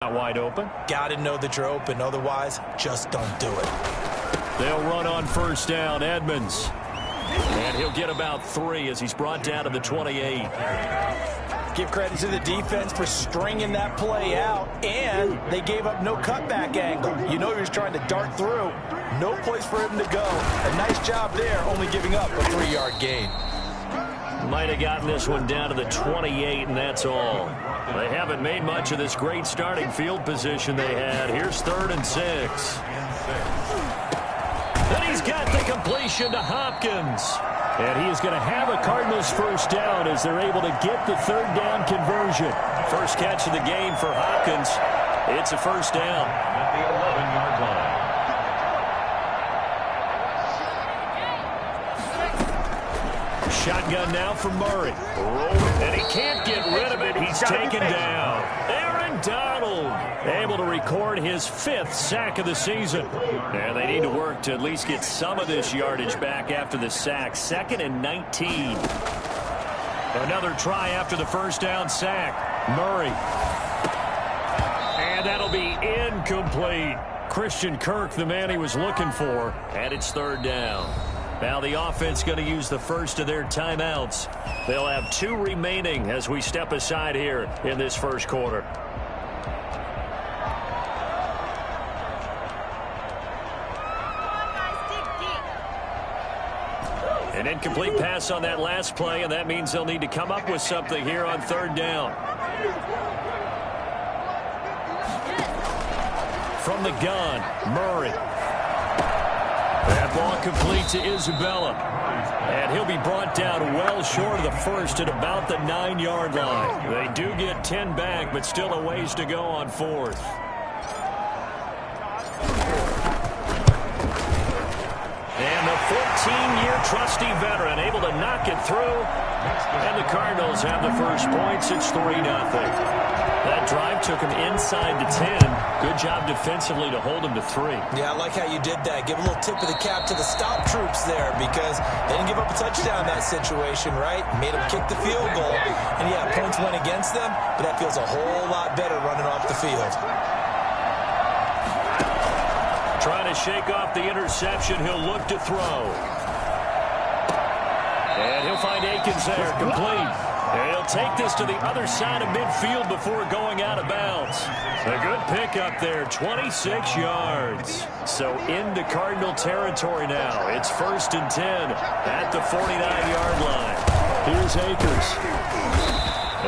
Not wide open. Got to know that you're open. Otherwise, just don't do it. They'll run on first down. Edmonds. And he'll get about 3 as he's brought down to the 28. Give credit to the defense for stringing that play out, and they gave up no cutback angle. You know he was trying to dart through. No place for him to go. A nice job there, only giving up a 3-yard gain. Might have gotten this one down to the 28, and that's all. They haven't made much of this great starting field position they had. Here's 3rd and 6. And he's got the completion to Hopkins. And he is going to have a Cardinals first down as they're able to get the 3rd down conversion. First catch of the game for Hopkins. It's a first down. At the 11-yard line. Shotgun now for Murray. And he can't get rid of it. He's taken down. Aaron Donald able to record his 5th sack of the season. And they need to work to at least get some of this yardage back after the sack. 2nd and 19. Another try after the first down sack. Murray. And that'll be incomplete. Christian Kirk, the man he was looking for. And it's 3rd down. Now the offense going to use the first of their timeouts. They'll have 2 remaining as we step aside here in this first quarter. An incomplete pass on that last play, and that means they'll need to come up with something here on 3rd down. From the gun, Murray. That ball complete to Isabella. And he'll be brought down well short of the first at about the 9-yard line. They do get 10 back, but still a ways to go on 4th. And the 14-year trusty veteran able to knock it through. And the Cardinals have the first points. It's 3-0. That drive took him inside the 10. Good job defensively to hold him to 3. Yeah, I like how you did that. Give a little tip of the cap to the stop troops there because they didn't give up a touchdown in that situation, right? Made them kick the field goal. And, yeah, points went against them, but that feels a whole lot better running off the field. Trying to shake off the interception. He'll look to throw. And he'll find Akins there, complete. And he'll take this to the other side of midfield before going out of bounds. A good pickup there, 26 yards. So into Cardinal territory now. It's 1st and 10 at the 49-yard line. Here's Akers.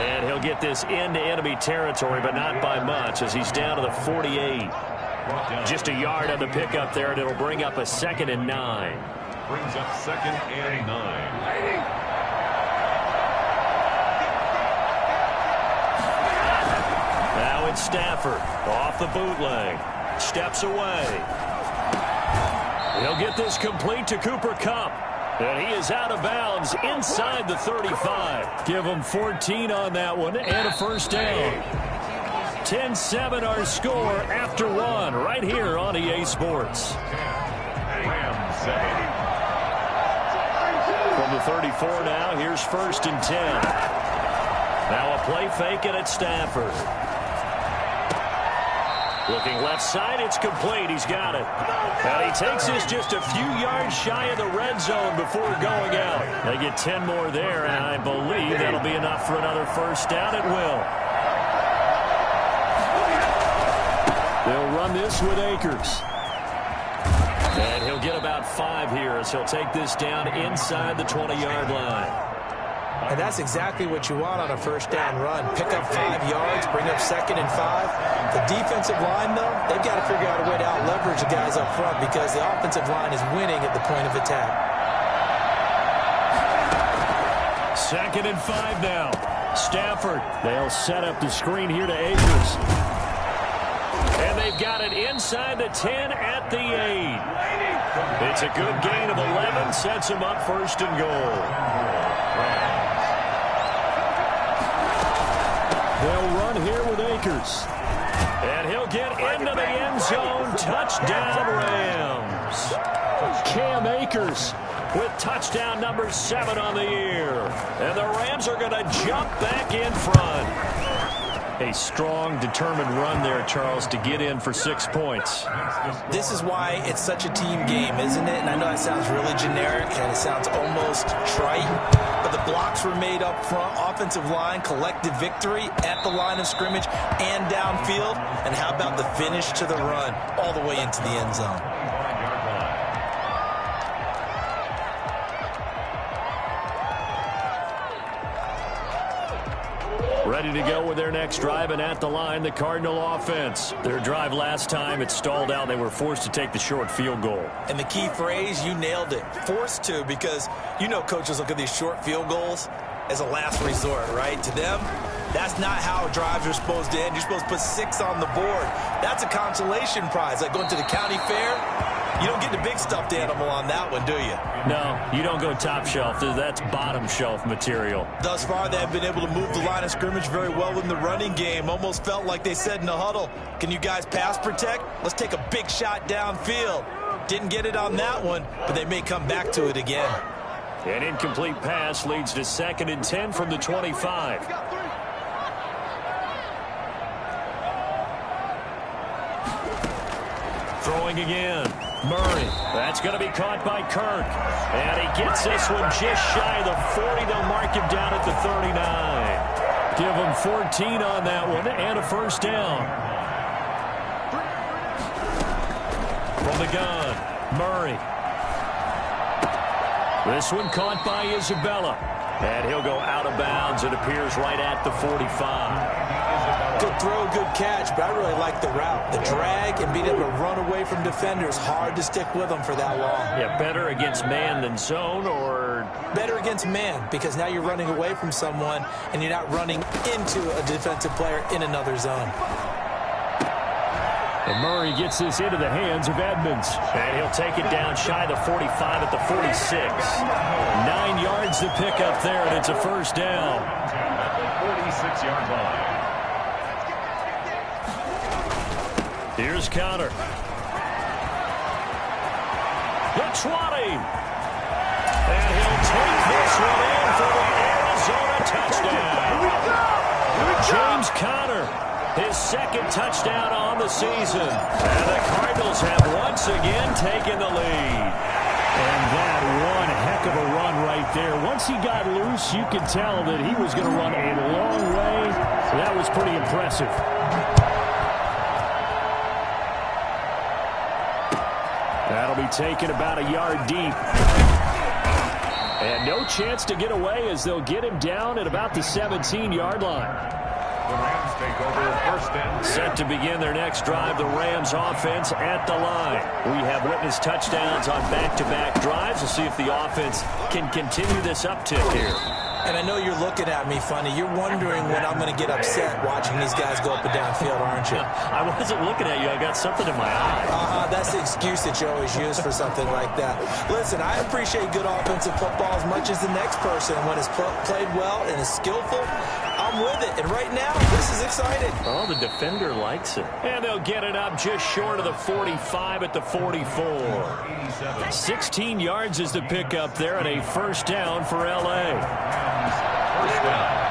And he'll get this into enemy territory, but not by much as he's down to the 48. Just a yard on the pickup there, and it'll bring up a 2nd and 9. Brings up 2nd and 9. Now it's Stafford off the bootleg. Steps away. He'll get this complete to Cooper Kupp. And he is out of bounds inside the 35. Give him 14 on that one and a first down. 10-7 our score after 1 right here on EA Sports. From the 34 now, here's 1st and 10. Now a play fake and it's Stafford. Looking left side, it's complete. He's got it. And he takes this just a few yards shy of the red zone before going out. They get 10 more there, and I believe that'll be enough for another first down. It will. They'll run this with Akers. And he'll get about 5 here as he'll take this down inside the 20-yard line. And that's exactly what you want on a first down run. Pick up 5 yards, bring up 2nd and 5. The defensive line, though, they've got to figure out a way to out-leverage the guys up front because the offensive line is winning at the point of attack. 2nd and 5 now. Stafford. They'll set up the screen here to Akers. And they've got it inside the 10 at the 8. It's a good gain of 11. Sets them up 1st and goal. They'll run here with Akers. And he'll get into the end zone. Touchdown, Rams. Cam Akers with touchdown number 7 on the year. And the Rams are going to jump back in front. A strong, determined run there, Charles, to get in for 6 points. This is why it's such a team game, isn't it? And I know that sounds really generic and it sounds almost trite, but the blocks were made up front, offensive line, collective victory at the line of scrimmage and downfield. And how about the finish to the run all the way into the end zone? Ready to go with their next drive, and at the line, the Cardinal offense. Their drive last time, it stalled out. They were forced to take the short field goal. And the key phrase, you nailed it, forced to, because you know coaches look at these short field goals as a last resort, right? To them, that's not how drives are supposed to end. You're supposed to put 6 on the board. That's a consolation prize, like going to the county fair. You don't get the big stuffed animal on that one, do you? No, you don't go top shelf. That's bottom shelf material. Thus far, they have been able to move the line of scrimmage very well in the running game. Almost felt like they said in the huddle, can you guys pass protect? Let's take a big shot downfield. Didn't get it on that one, but they may come back to it again. An incomplete pass leads to 2nd and 10 from the 25. Throwing again. Murray. That's going to be caught by Kirk. And he gets this one just shy of the 40. They'll mark him down at the 39. Give him 14 on that one and a first down. From the gun, Murray. This one caught by Isabella. And he'll go out of bounds. It appears right at the 45. Good throw, good catch, but I really like the route. The drag and being able to run away from defenders, hard to stick with them for that long. Yeah, better against man than zone, or? Better against man, because now you're running away from someone and you're not running into a defensive player in another zone. And Murray gets this into the hands of Edmonds. And he'll take it down shy of the 45 at the 46. 9 yards to pick up there, and it's a first down. At the 46-yard line. Here's Counter. The 20. And he'll take this one in for the Arizona touchdown. James Conner, his 2nd touchdown on the season. And the Cardinals have once again taken the lead. And that one heck of a run right there. Once he got loose, you could tell that he was going to run a long way. That was pretty impressive. That'll be taken about a yard deep. And no chance to get away as they'll get him down at about the 17-yard line. The Rams take over 1st and 10. Set to begin their next drive, the Rams offense at the line. We have witnessed touchdowns on back-to-back drives. We'll see if the offense can continue this uptick here. And I know you're looking at me funny. You're wondering when I'm going to get upset watching these guys go up and down field, aren't you? I wasn't looking at you. I got something in my eye. That's the excuse that you always use for something like that. Listen, I appreciate good offensive football as much as the next person. When it's played well and is skillful, I'm with it. And right now, this is exciting. Oh, the defender likes it. And they'll get it up just short of the 45 at the 44. 16 yards is the pickup there, and a first down for L.A. First down.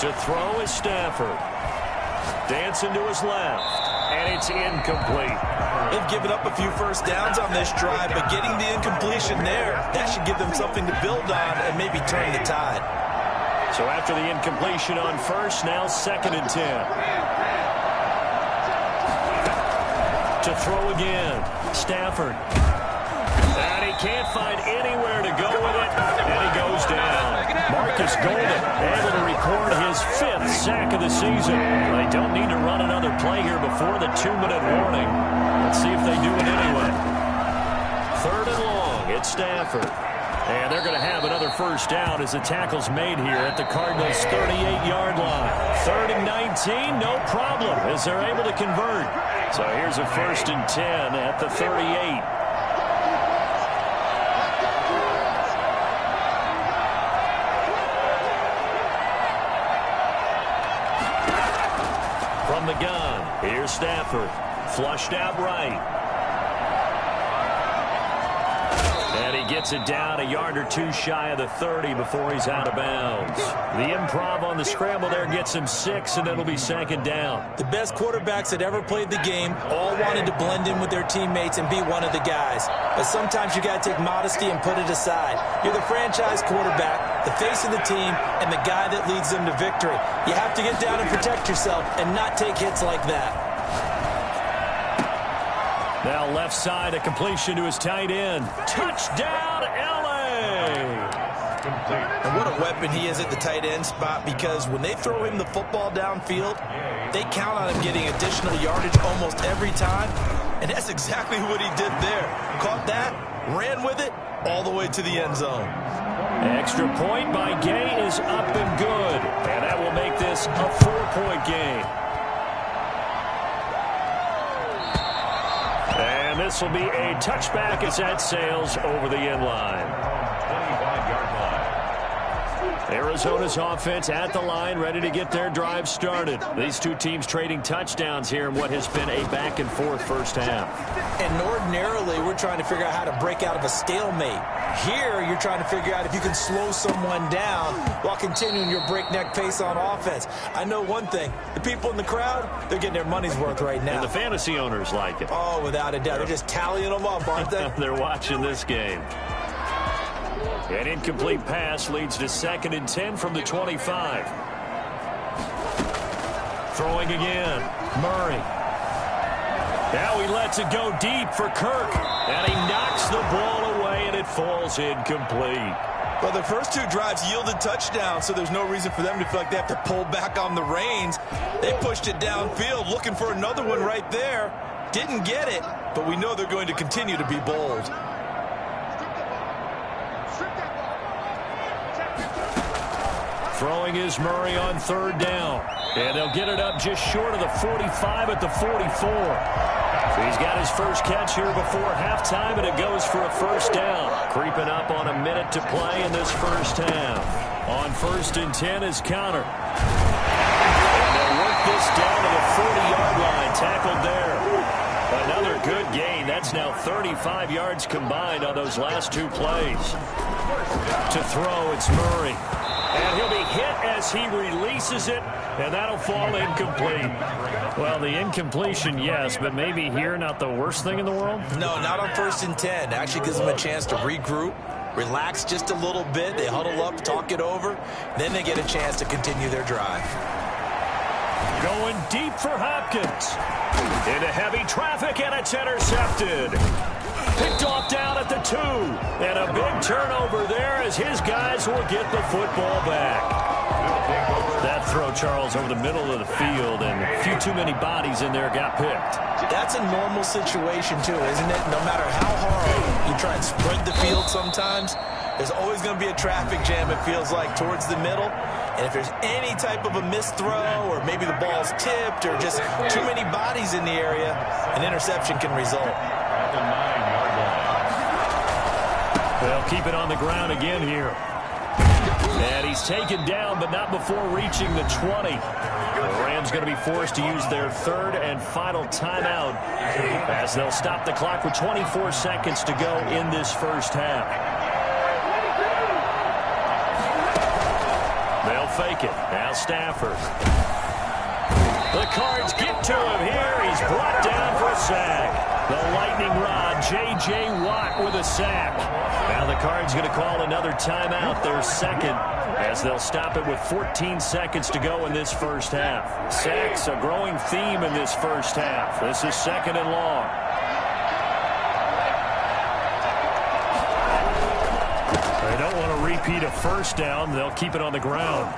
To throw is Stafford. Dancing to his left. And it's incomplete. They've given up a few first downs on this drive, but getting the incompletion there, that should give them something to build on and maybe turn the tide. So after the incompletion on first, now 2nd and 10. To throw again, Stafford. And he can't find anywhere to go with it, and he goes down. Marcus Golden able to record his 5th sack of the season. They don't need to run another play here before the 2-minute warning. Let's see if they do it anyway. 3rd and long, it's Stafford. And they're going to have another first down as the tackle's made here at the Cardinals' 38-yard line. 3rd and 19, no problem, as they're able to convert. So here's a 1st and 10 at the 38. From the gun, here's Stafford. Flushed out right. gets it down a yard or two shy of the 30 before he's out of bounds. The improv on the scramble there gets him 6, and it'll be second down. The best quarterbacks that ever played the game all wanted to blend in with their teammates and be one of the guys. But sometimes you got to take modesty and put it aside. You're the franchise quarterback, the face of the team, and the guy that leads them to victory. You have to get down and protect yourself and not take hits like that. Now left side, a completion to his tight end. Touchdown, L.A. And what a weapon he is at the tight end spot, because when they throw him the football downfield, they count on him getting additional yardage almost every time. And that's exactly what he did there. Caught that, ran with it, all the way to the end zone. Extra point by Gay is up and good. And that will make this a 4-point game. And this will be a touchback as that sails over the end line. 25-yard line. Arizona's offense at the line, ready to get their drive started. These two teams trading touchdowns here in what has been a back-and-forth first half. And ordinarily, we're trying to figure out how to break out of a stalemate. Here, you're trying to figure out if you can slow someone down while continuing your breakneck pace on offense. I know one thing. The people in the crowd, they're getting their money's worth right now. And the fantasy owners like it. Oh, without a doubt. They're just tallying them up, aren't they? They're watching this game. An incomplete pass leads to 2nd and 10 from the 25. Throwing again. Murray. Now he lets it go deep for Kirk. And he knocks the ball away, and it falls incomplete. Well, the first two drives yielded touchdowns, so there's no reason for them to feel like they have to pull back on the reins. They pushed it downfield, looking for another one right there. Didn't get it, but we know they're going to continue to be bold. Throwing is Murray on 3rd down. And they'll get it up just short of the 45 at the 44. He's got his first catch here before halftime, and it goes for a first down. Creeping up on a minute to play in this first half. On 1st and 10 is Connor. And they'll work this down to the 40-yard line. Tackled there. Another good gain. That's now 35 yards combined on those last two plays. To throw, it's Murray. And he'll be hit as he releases it, and that'll fall incomplete. Well, the incompletion, yes, but maybe here not the worst thing in the world? No, not on 1st and 10. Actually gives them a chance to regroup, relax just a little bit. They huddle up, talk it over. Then they get a chance to continue their drive. Going deep for Hopkins. Into heavy traffic, and it's intercepted. Picked off down at the 2. And a big turnover there as his guys will get the football back. That throw, Charles, over the middle of the field, and a few too many bodies in there got picked. That's a normal situation, too, isn't it? No matter how hard you try and spread the field sometimes, there's always going to be a traffic jam, it feels like, towards the middle. And if there's any type of a missed throw, or maybe the ball's tipped, or just too many bodies in the area, an interception can result. At the 9-yard line. They'll keep it on the ground again here. And he's taken down, but not before reaching the 20. The Rams going to be forced to use their 3rd and final timeout as they'll stop the clock with 24 seconds to go in this first half. They'll fake it. Now Stafford. The Cards get to him here. He's brought down for a sack. The lightning rod, J.J. Watt with a sack. Now the Cards going to call another timeout, their 2nd, as they'll stop it with 14 seconds to go in this first half. Sacks, a growing theme in this first half. This is 2nd and long. They don't want to repeat a first down. They'll keep it on the ground.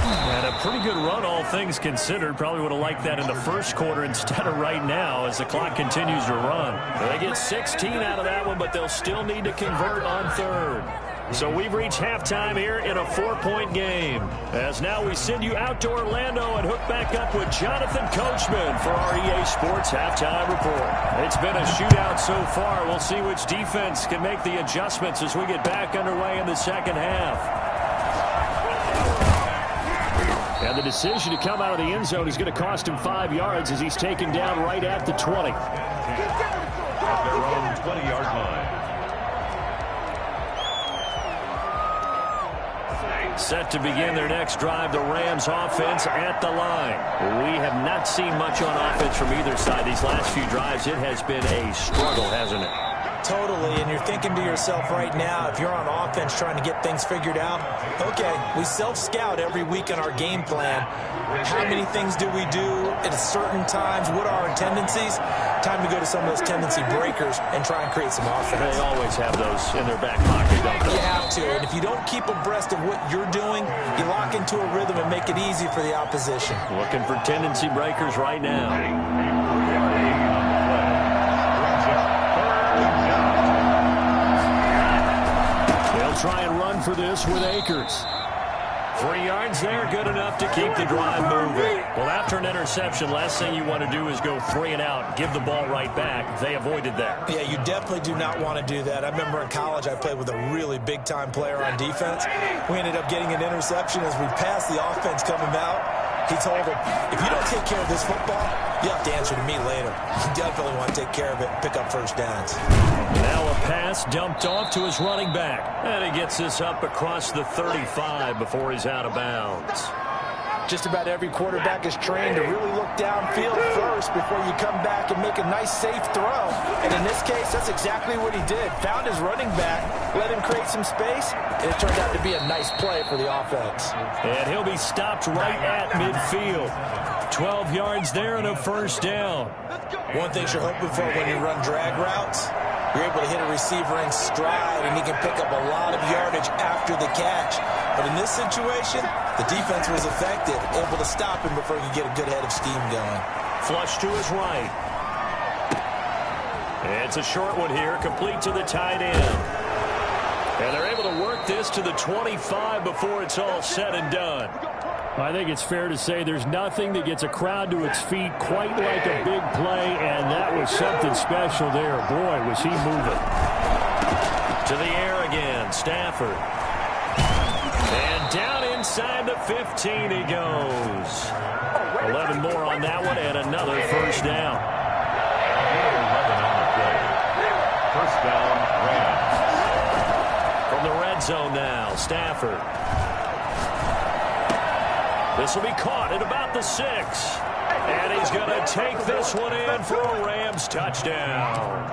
And a pretty good run, all things considered. Probably would have liked that in the first quarter instead of right now as the clock continues to run. They get 16 out of that one, but they'll still need to convert on 3rd. So we've reached halftime here in a 4-point game. As now we send you out to Orlando and hook back up with Jonathan Coachman for our EA Sports Halftime Report. It's been a shootout so far. We'll see which defense can make the adjustments as we get back underway in the second half. And the decision to come out of the end zone is going to cost him 5 yards as he's taken down right at the 20. At their own 20-yard line. Set to begin their next drive, the Rams offense at the line. We have not seen much on offense from either side these last few drives. It has been a struggle, hasn't it? Totally, and you're thinking to yourself right now, if you're on offense trying to get things figured out, okay, we self-scout every week in our game plan. How many things do we do at certain times? What are our tendencies? Time to go to some of those tendency breakers and try and create some offense. They always have those in their back pocket, don't they? You have to, and if you don't keep abreast of what you're doing, you lock into a rhythm and make it easy for the opposition. Looking for tendency breakers right now. Try and run for this with Akers. 3 yards there, good enough to keep the drive moving. Well, after an interception, last thing you want to do is go 3 and out, give the ball right back. They avoided that. Yeah, you definitely do not want to do that. I remember in college I played with a really big-time player on defense. We ended up getting an interception as we passed the offense coming out. He told him, if you don't take care of this football, you have to answer to me later. You definitely want to take care of it and pick up first downs. Now a pass dumped off to his running back. And he gets this up across the 35 before he's out of bounds. Just about every quarterback is trained to really look downfield first before you come back and make a nice, safe throw. And in this case, that's exactly what he did. Found his running back, let him create some space, and it turned out to be a nice play for the offense. And he'll be stopped right at midfield. 12 yards there and a first down. One thing you're hoping for when you run drag routes, you're able to hit a receiver in stride, and he can pick up a lot of yardage after the catch. But in this situation, the defense was effective, able to stop him before he could get a good head of steam going. Flush to his right. It's a short one here, complete to the tight end. And they're able to work this to the 25 before it's all said and done. I think it's fair to say there's nothing that gets a crowd to its feet quite like a big play, and that was something special there. Boy, was he moving. To the air again, Stafford. And down inside the 15 he goes. 11 more on that one and another first down. 11 on the play. First down, Rams. From the red zone now, Stafford. This will be caught at about the 6. And he's going to take this one in for a Rams touchdown.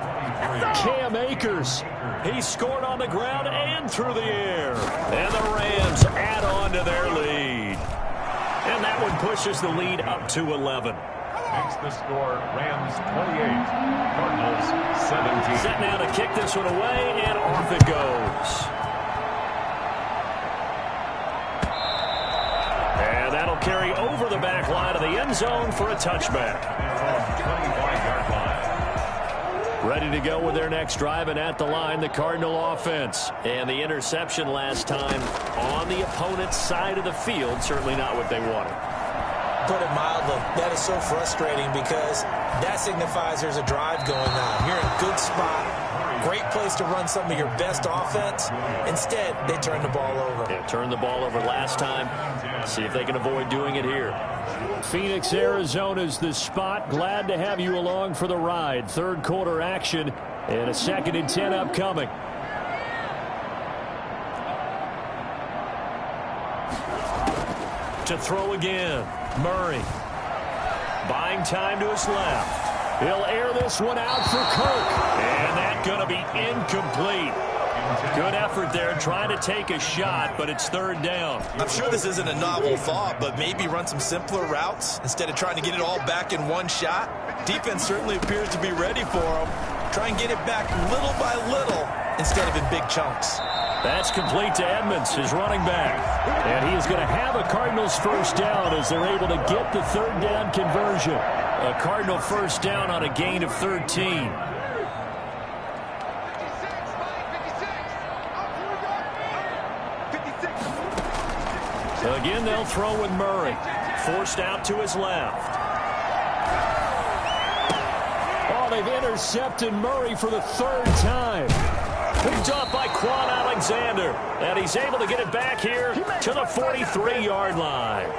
Cam Akers. He scored on the ground and through the air. And the Rams add on to their lead. And that one pushes the lead up to 11. Makes the score Rams 28, Cardinals 17. Set now to kick this one away, and off it goes. Carry over the back line of the end zone for a touchback. From 25-yard line. Ready to go with their next drive, and at the line, the Cardinal offense. And the interception last time on the opponent's side of the field, certainly not what they wanted. Put it mildly, that is so frustrating because that signifies there's a drive going on. You're in a good spot. Great place to run some of your best offense. Instead, they turn the ball over. Yeah, turned the ball over last time. See if they can avoid doing it here. Phoenix, Arizona's the spot. Glad to have you along for the ride. Third quarter action and a 2nd and 10 upcoming. To throw again, Murray. Buying time to his left. He'll air this one out for Kirk. And that's going to be incomplete. Good effort there trying to take a shot, but it's 3rd down. I'm sure this isn't a novel thought, but maybe run some simpler routes instead of trying to get it all back in one shot. Defense certainly appears to be ready for him. Try and get it back little by little instead of in big chunks. That's complete to Edmonds, his running back. And he is going to have a Cardinals first down as they're able to get the 3rd down conversion. A Cardinal first down on a gain of 13. Again, they'll throw with Murray. Forced out to his left. Oh, they've intercepted Murray for the 3rd time. Picked off by Quan Alexander. And he's able to get it back here to the 43-yard line.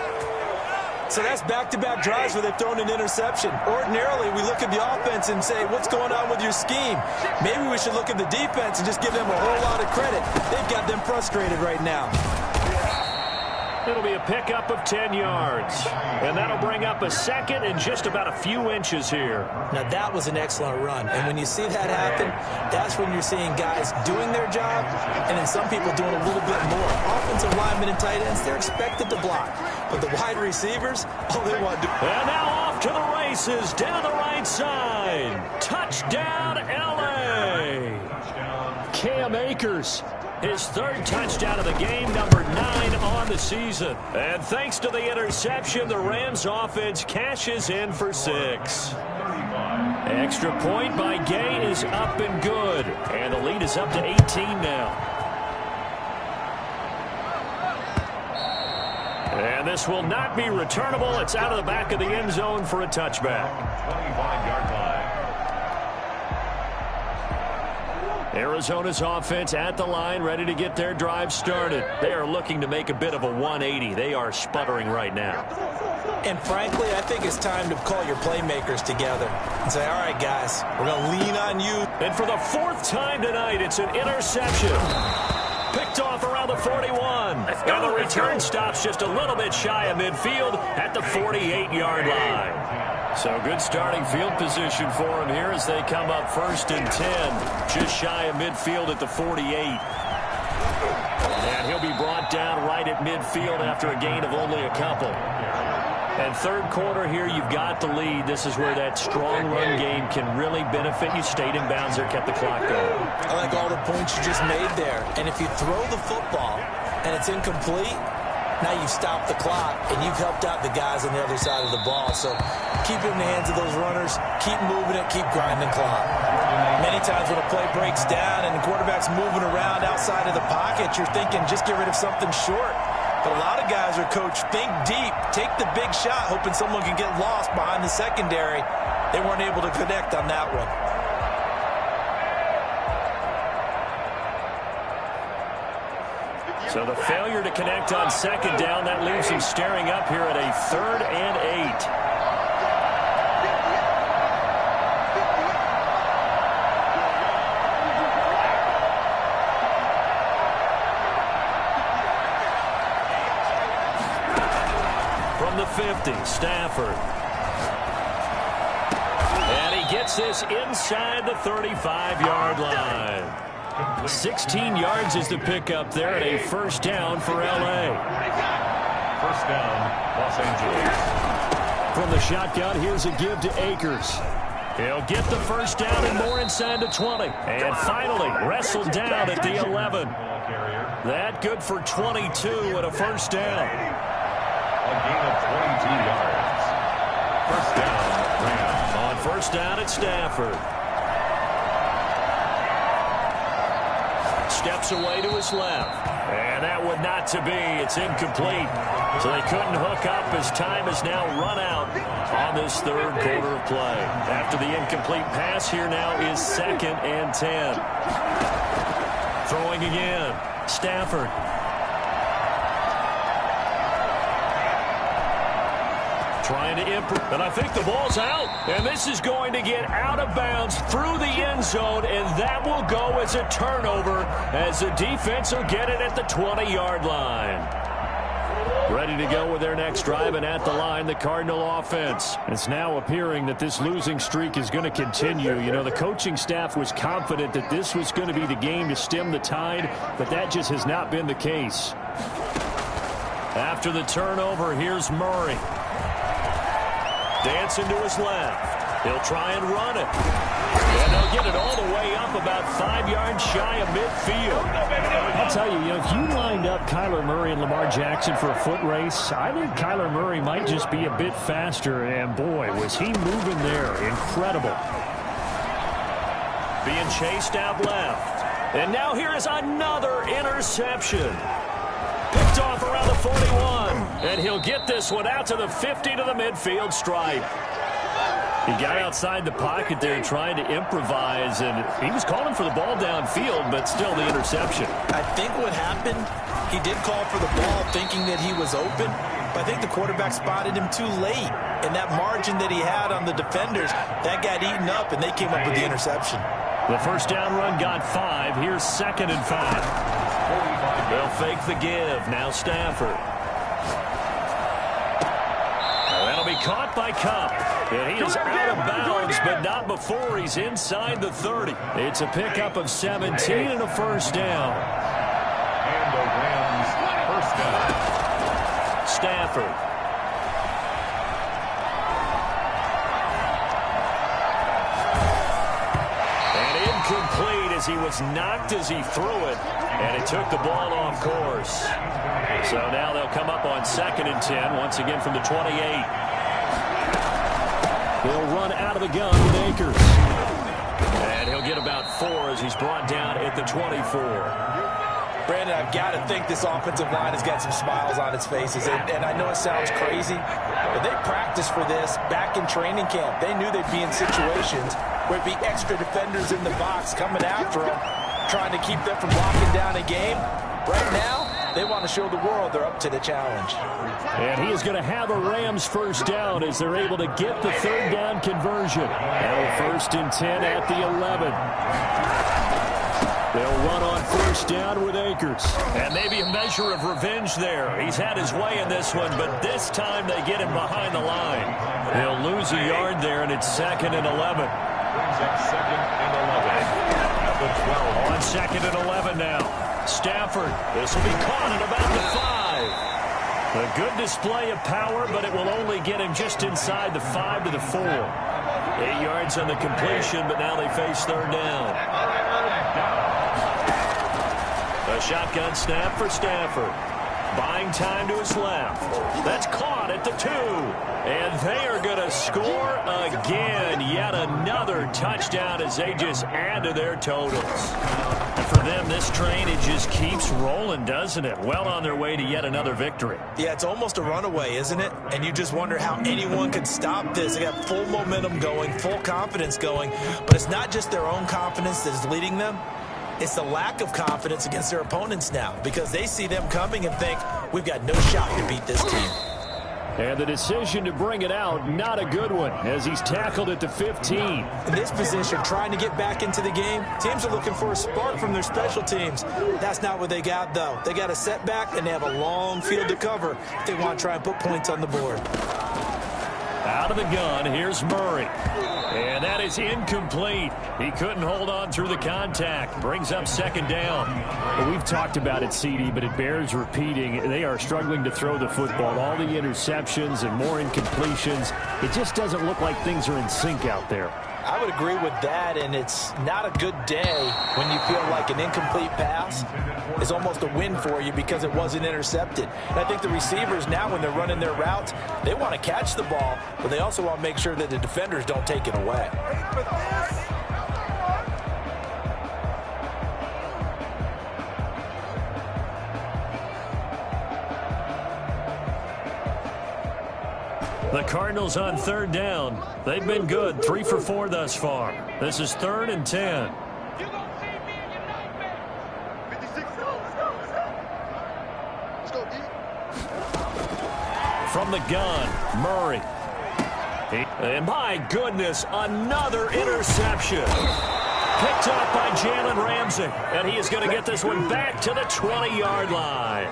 So that's back-to-back drives where they've thrown an interception. Ordinarily, we look at the offense and say, what's going on with your scheme? Maybe we should look at the defense and just give them a whole lot of credit. They've got them frustrated right now. It'll be a pickup of 10 yards. And that'll bring up a second and just about a few inches here. Now, that was an excellent run. And when you see that happen, that's when you're seeing guys doing their job and then some people doing a little bit more. Offensive linemen and tight ends, they're expected to block. But the wide receivers, all they want to do. And now off to the races down the right side. Touchdown, L.A. Cam Akers. His third touchdown of the game, number 9 on the season. And thanks to the interception, the Rams offense cashes in for 6. Extra point by Gay is up and good. And the lead is up to 18 now. And this will not be returnable. It's out of the back of the end zone for a touchback. 25-yard line. Arizona's offense at the line, ready to get their drive started. They are looking to make a bit of a 180. They are sputtering right now. And frankly, I think it's time to call your playmakers together and say, all right, guys, we're going to lean on you. And for the 4th time tonight, it's an interception. Picked off around the 41. And the return stops just a little bit shy of midfield at the 48-yard line. So good starting field position for him here as they come up 1st and 10. Just shy of midfield at the 48. And he'll be brought down right at midfield after a gain of only a couple. And third quarter here, you've got the lead. This is where that strong run game can really benefit you. Stayed in bounds there, kept the clock going. I like all the points you just made there. And if you throw the football and it's incomplete, now you've stopped the clock, and you've helped out the guys on the other side of the ball. So keep it in the hands of those runners. Keep moving it. Keep grinding the clock. Many times when a play breaks down and the quarterback's moving around outside of the pocket, you're thinking just get rid of something short. But a lot of guys are coached, think deep, take the big shot, hoping someone can get lost behind the secondary. They weren't able to connect on that one. So the failure to connect on second down, that leaves him staring up here at a 3rd and 8. From the 50, Stafford. And he gets this inside the 35-yard line. 16 yards is the pickup there at a 1st down for L.A. 1st down, Los Angeles. From the shotgun, here's a give to Akers. He'll get the 1st down and more inside the 20. And finally, wrestled down at the 11. That good for 22 and a 1st down. A gain of 22 yards. 1st down, Rams. On 1st down at Stafford. Steps away to his left. And that would not to be. It's incomplete. So they couldn't hook up as time has now run out on this 3rd quarter of play. After the incomplete pass, here now is 2nd and 10. Throwing again. Stafford. Trying to improve, and I think the ball's out. And this is going to get out of bounds through the end zone, and that will go as a turnover as the defense will get it at the 20-yard line. Ready to go with their next drive, and at the line, the Cardinal offense. It's now appearing that this losing streak is going to continue. You know, the coaching staff was confident that this was going to be the game to stem the tide, but that just has not been the case. After the turnover, here's Murray. Dancing to his left. He'll try and run it. And they'll get it all the way up about 5 yards shy of midfield. I'll tell you, if you lined up Kyler Murray and Lamar Jackson for a foot race, I think Kyler Murray might just be a bit faster. And, boy, was he moving there. Incredible. Being chased out left. And now here is another interception. Picked off around the 41. And he'll get this one out to the 50 to the midfield stripe. He got outside the pocket there trying to improvise, and he was calling for the ball downfield, but still the interception. I think what happened, he did call for the ball thinking that he was open, but I think the quarterback spotted him too late. And that margin that he had on the defenders, that got eaten up, and they came up with the interception. The first down run got 5. Here's 2nd and 5. They'll fake the give. Now Stafford. That'll be caught by Cup. And he is out of bounds, but not before he's inside the 30. It's a pickup of 17 and a first down. And the Rams first down. Stafford. Complete as he was knocked as he threw it, and it took the ball off course. So now they'll come up on 2nd and 10, once again from the 28. He'll run out of the gun with Akers. And he'll get about 4 as he's brought down at the 24. Brandon, I've got to think this offensive line has got some smiles on its faces. And I know it sounds crazy, but they practiced for this back in training camp. They knew they'd be in situations where it'd be extra defenders in the box coming after them, trying to keep them from locking down a game. Right now, they want to show the world they're up to the challenge. And he is going to have a Rams first down as they're able to get the 3rd down conversion. Now 1st and 10 at the 11. They'll run on 1st down with Akers. And maybe a measure of revenge there. He's had his way in this one, but this time they get him behind the line. They'll lose a yard there, and it's 2nd and 11. Brings up 2nd and 11 at the 12. On 2nd and 11 now. Stafford. This will be caught at about the 5. A good display of power, but it will only get him just inside the 5 to the 4. 8 yards on the completion, but now they face 3rd down. A shotgun snap for Stafford. Buying time to his left. That's caught at the 2. And they are going to score again. Yet another touchdown as they just add to their totals. And for them, this train, it just keeps rolling, doesn't it? Well on their way to yet another victory. Yeah, it's almost a runaway, isn't it? And you just wonder how anyone could stop this. They got full momentum going, full confidence going. But it's not just their own confidence that is leading them. It's the lack of confidence against their opponents now, because they see them coming and think, we've got no shot to beat this team. And the decision to bring it out, not a good one, as he's tackled at the 15. In this position, trying to get back into the game, teams are looking for a spark from their special teams. That's not what they got, though. They got a setback, and they have a long field to cover if they want to try and put points on the board. Out of the gun, here's Murray. And that is incomplete. He couldn't hold on through the contact. Brings up 2nd down. Well, we've talked about it, CD, but it bears repeating. They are struggling to throw the football. All the interceptions and more incompletions. It just doesn't look like things are in sync out there. I would agree with that, and it's not a good day when you feel like an incomplete pass is almost a win for you because it wasn't intercepted. And I think the receivers now, when they're running their routes, they want to catch the ball, but they also want to make sure that the defenders don't take it away. The Cardinals on 3rd down. They've been good, 3 for 4 thus far. This is 3rd and 10. From the gun, Murray. And my goodness, another interception. Picked up by Jalen Ramsey. And he is going to get this one back to the 20-yard line.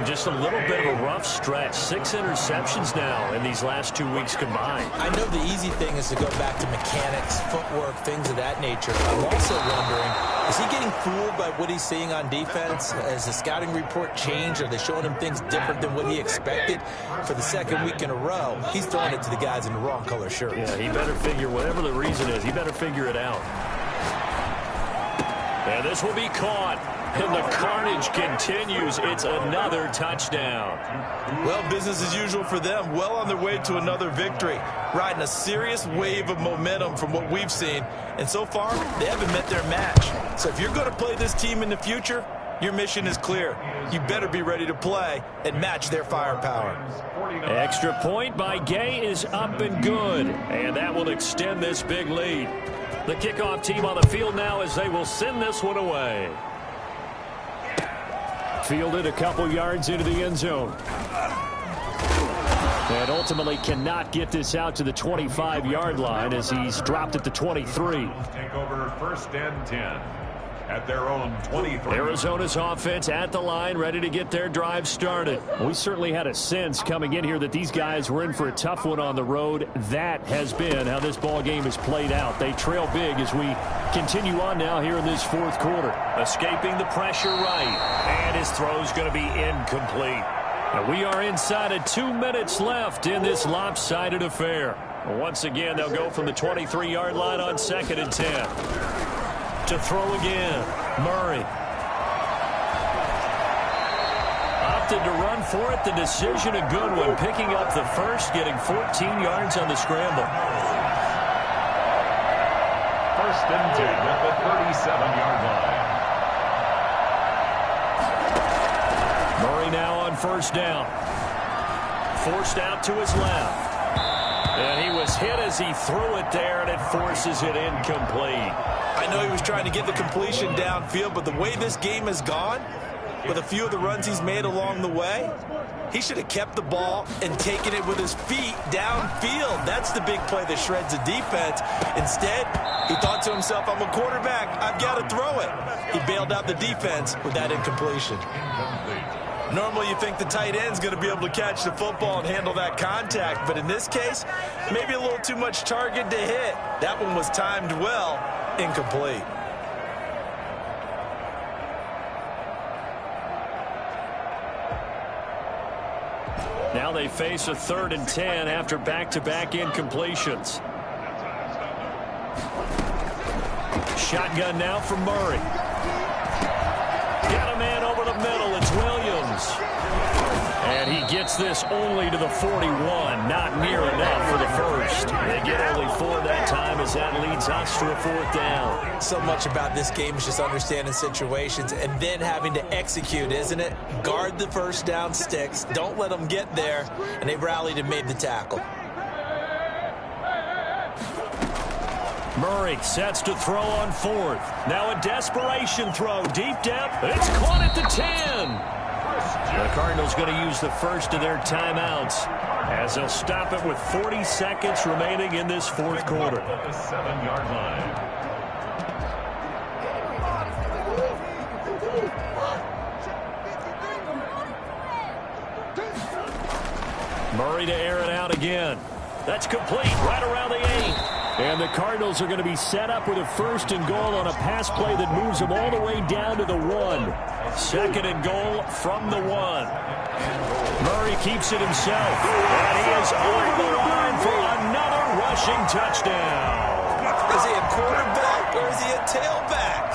Just a little bit of a rough stretch. 6 interceptions now in these last 2 weeks combined. I know the easy thing is to go back to mechanics, footwork, things of that nature. I'm also wondering, is he getting fooled by what he's seeing on defense? Has the scouting report changed? Are they showing him things different than what he expected? For the 2nd week in a row, he's throwing it to the guys in the wrong color shirts. Yeah, he better figure, whatever the reason is, he better figure it out. And this will be caught. And the carnage continues. It's another touchdown. Well, business as usual for them. Well on their way to another victory. Riding a serious wave of momentum from what we've seen. And so far, they haven't met their match. So if you're going to play this team in the future, Your mission is clear. You better be ready to play and match their firepower. Extra point by Gay is up and good, and that will extend this big lead. The kickoff team on the field now as they will send this one away. Fielded a couple yards into the end zone. And ultimately cannot get this out to the 25-yard line as he's dropped at the 23. Take over 1st and 10 at their own 23. Arizona's offense at the line, ready to get their drive started. We certainly had a sense coming in here that these guys were in for a tough one on the road. That has been how this ball game has played out. They trail big as we continue on now here in this fourth quarter. Escaping the pressure right, and his throw's going to be incomplete. And we are inside of 2 minutes left in this lopsided affair. Once again, they'll go from the 23-yard line on 2nd and 10. To throw again, Murray. Opted to run for it. The decision a good one. Picking up the first, getting 14 yards on the scramble. 1st and 10 at the 37-yard line. Murray now on 1st down. Forced out to his left. And he was hit as he threw it there, and it forces it incomplete. I know he was trying to get the completion downfield, but the way this game has gone, with a few of the runs he's made along the way, he should have kept the ball and taken it with his feet downfield. That's the big play that shreds the defense. Instead, he thought to himself, I'm a quarterback, I've got to throw it. He bailed out the defense with that incompletion. Normally you think the tight end's going to be able to catch the football and handle that contact, but in this case, maybe a little too much target to hit. That one was timed well, incomplete. Now they face a 3rd and 10 after back-to-back incompletions. Shotgun now for Murray. Got a man over the middle. It's Williams. And he gets this only to the 41. Not near enough for the first. They get only 4 that time as that leads us to a 4th down. So much about this game is just understanding situations and then having to execute, isn't it? Guard the 1st down sticks. Don't let them get there. And they rallied and made the tackle. Murray sets to throw on 4th. Now a desperation throw deep down. It's caught at the 10. The Cardinals going to use the first of their timeouts as they'll stop it with 40 seconds remaining in this 4th quarter. At the 7-yard line. Murray to air it out again. That's complete right around the 8. And the Cardinals are going to be set up with a 1st and goal on a pass play that moves them all the way down to the 1. 2nd and goal from the 1. Murray keeps it himself. And he is over the line for another rushing touchdown. Is he a quarterback or is he a tailback?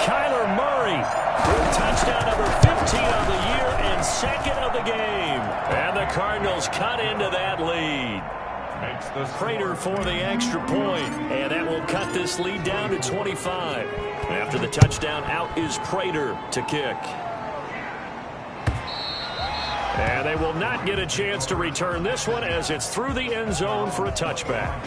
Kyler Murray with touchdown number 15 of the year and 2nd of the game. And the Cardinals cut into that lead. Prater for the extra point, and that will cut this lead down to 25. After the touchdown, out is Prater to kick. And they will not get a chance to return this one as it's through the end zone for a touchback.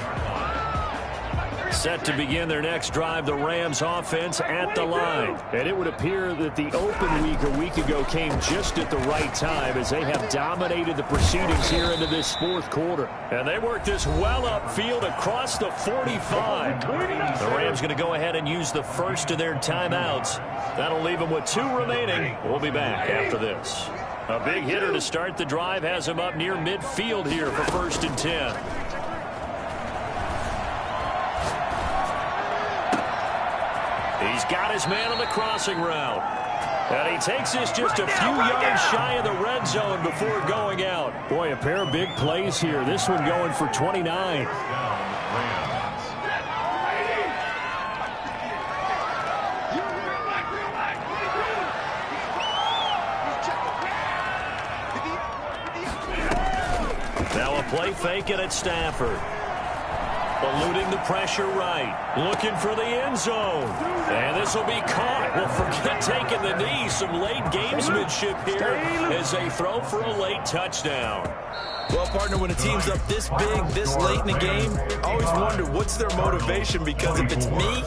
Set to begin their next drive, the Rams offense at the line. And it would appear that the open week a week ago came just at the right time as they have dominated the proceedings here into this 4th quarter. And they work this well upfield across the 45. The Rams going to go ahead and use the first of their timeouts. That'll leave them with 2 remaining. We'll be back after this. A big hitter to start the drive has him up near midfield here for 1st and 10. He's got his man on the crossing route. And he takes this just a few yards shy of the red zone before going out. Boy, a pair of big plays here. This one going for 29. Now a play fake it at Stafford. Eluding the pressure right. Looking for the end zone. And this will be caught. Well, forget taking the knee. Some late gamesmanship here as they throw for a late touchdown. Well, partner, when a team's up this big, this late in the game, I always wonder what's their motivation, because if it's me,